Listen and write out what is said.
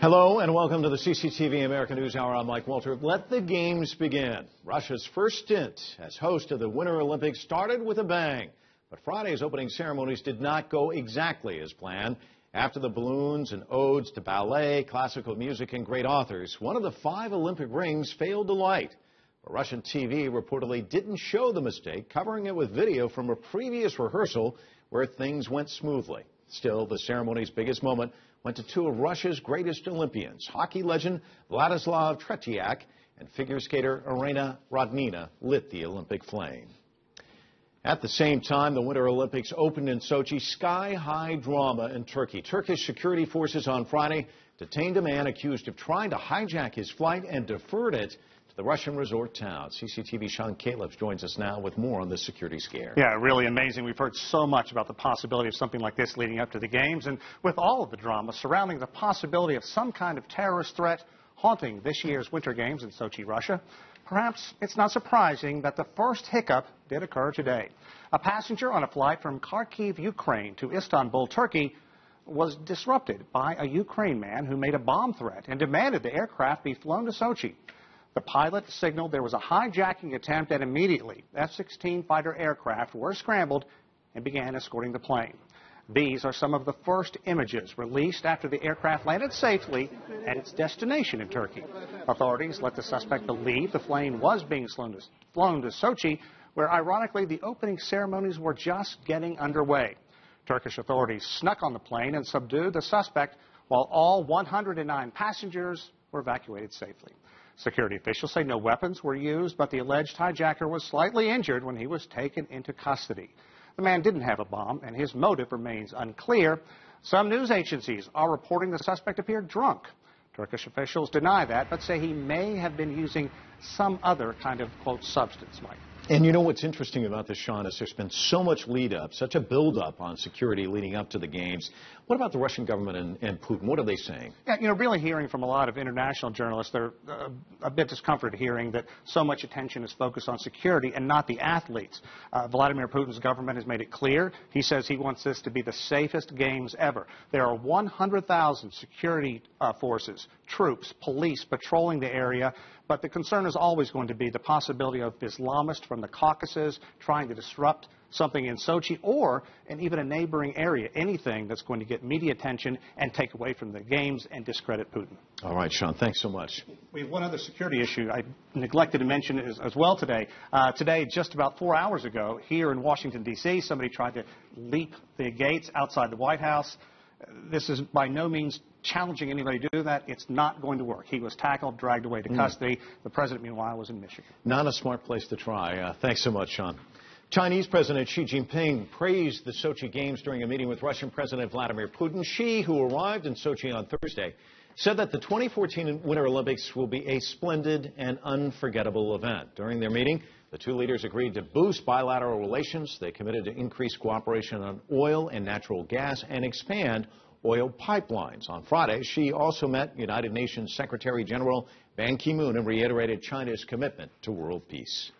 Hello and welcome to the CCTV American News Hour. I'm Mike Walter. Let the games begin. Russia's first stint as host of the Winter Olympics started with a bang. But Friday's opening ceremonies did not go exactly as planned. After the balloons and odes to ballet, classical music, and great authors, one of the 5 Olympic rings failed to light. But Russian TV reportedly didn't show the mistake, covering it with video from a previous rehearsal where things went smoothly. Still, the ceremony's biggest moment went to 2 of Russia's greatest Olympians. Hockey legend Vladislav Tretiak and figure skater Irina Rodnina lit the Olympic flame. At the same time, the Winter Olympics opened in Sochi. Sky-high drama in Turkey. Turkish security forces on Friday detained a man accused of trying to hijack his flight and deferred it to the Russian resort town. CCTV's Sean Caleb joins us now with more on this security scare. Yeah, really amazing. We've heard so much about the possibility of something like this leading up to the games, and with all of the drama surrounding the possibility of some kind of terrorist threat haunting this year's Winter Games in Sochi, Russia, perhaps it's not surprising that the first hiccup did occur today. A passenger on a flight from Kharkiv, Ukraine to Istanbul, Turkey, was disrupted by a Ukraine man who made a bomb threat and demanded the aircraft be flown to Sochi. The pilot signaled there was a hijacking attempt, and immediately F-16 fighter aircraft were scrambled and began escorting the plane. These are some of the first images released after the aircraft landed safely at its destination in Turkey. Authorities let the suspect believe the plane was being flown to Sochi, where ironically the opening ceremonies were just getting underway. Turkish authorities snuck on the plane and subdued the suspect, while all 109 passengers were evacuated safely. Security officials say no weapons were used, but the alleged hijacker was slightly injured when he was taken into custody. The man didn't have a bomb, and his motive remains unclear. Some news agencies are reporting the suspect appeared drunk. Turkish officials deny that, but say he may have been using some other kind of, quote, substance, Mike. And you know what's interesting about this, Sean, is there's been so much lead-up, such a build-up on security leading up to the games. What about the Russian government and Putin? What are they saying? Yeah, really hearing from a lot of international journalists, they're a bit discomforted hearing that so much attention is focused on security and not the athletes. Vladimir Putin's government has made it clear. He says he wants this to be the safest games ever. There are 100,000 security forces, troops, police patrolling the area, but the concern is always going to be the possibility of Islamists from the Caucasus trying to disrupt something in Sochi or in even a neighboring area, anything that's going to get media attention and take away from the games and discredit Putin. All right, Sean, thanks so much. We have one other security issue I neglected to mention as well today. Today, just about 4 hours ago, here in Washington, D.C., somebody tried to leap the gates outside the White House. This is by no means challenging anybody to do that. It's not going to work. He was tackled, dragged away to custody. The president, meanwhile, was in Michigan. Not a smart place to try. Thanks so much, Sean. Chinese President Xi Jinping praised the Sochi Games during a meeting with Russian President Vladimir Putin. Xi, who arrived in Sochi on Thursday, said that the 2014 Winter Olympics will be a splendid and unforgettable event. During their meeting, the 2 leaders agreed to boost bilateral relations. They committed to increase cooperation on oil and natural gas and expand oil pipelines. On Friday, Xi also met United Nations Secretary General Ban Ki-moon and reiterated China's commitment to world peace.